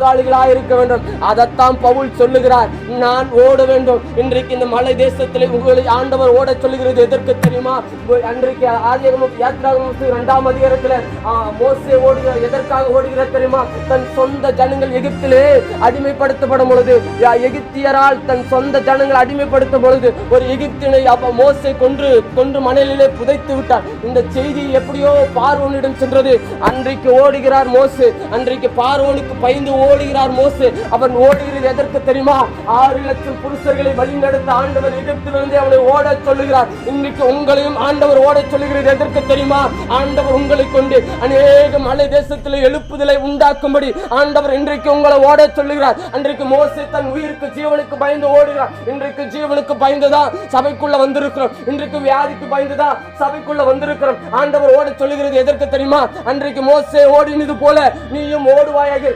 ஜெயசாலிகளாய் இருக்க வேண்டும். அதைத்தான் பவுல் சொல்லுகிறார், நான் ஓட வேண்டும். இன்றைக்கு இந்த மலை தேசத்திலே உங்களை ஆண்டவர் ஓட சொல்லுகிறது எதற்கு தெரியுமா? அன்றைக்கு ஆதியாகமம் 2ஆம் அதிகாரத்தில் மோசே ஓடுகிற எதற்காக ஓடுகிற தெரியுமா? தன் சொந்த ஜனங்கள் எகிப்திலே அடிமைப்படுத்தப்படும் பொழுது, எகிப்தியரால் தன் சொந்த ஜனங்கள் அடிமைப்படுத்தும் பொழுது ஒரு எகிப்தினை மோசே கொன்று மணலிலே புதைத்து விட்டார். இந்த செய்தி எப்படியோ பார்வோனிடம் சென்றது. அன்றைக்கு ஓடுகிறார் மோசே. அன்றைக்கு பார்வோனுக்கு பயந்து ஓடுகிறார் மோசே. அவன் ஓடுகிறது எதற்கு தெரியுமா? 6 லட்சம் புருஷர்களை வழிநடத்த ஆண்டவர் எகிப்திலிருந்து அவனை ஓட சொல்லுகிறார். இன்றைக்கு உங்களையும் ஆண்டவர் ஓட சொல்லுகிறது எதற்கு தெரியுமா? ஆண்டவர் உங்களை கொண்டு அநேக மலை தேசத்தில் எழுப்புதலை உண்டாக்கும்படி ஆண்டவர் இன்றைக்கு உங்களை ஓட சொல்லுகிறார். அன்றைக்கு மோசே தன் உயிருக்கு ஜீவனுக்கு பயந்து ஓடுகிறார். இன்றைக்கு ஜீவனுக்கு பயந்துதான் சபைக்குள்ள வந்திருக்கிறோம். இன்றைக்கு வியாதிக்கு பயந்துதான் சபைக்குள்ள வந்திருக்கிறோம். ஆண்டவர் ஓட சொல்லுகிறது எதற்கு தெரியுமா? அன்றைக்கு மோசே ஓடினது போல நீயும் ஓடுவாயாக.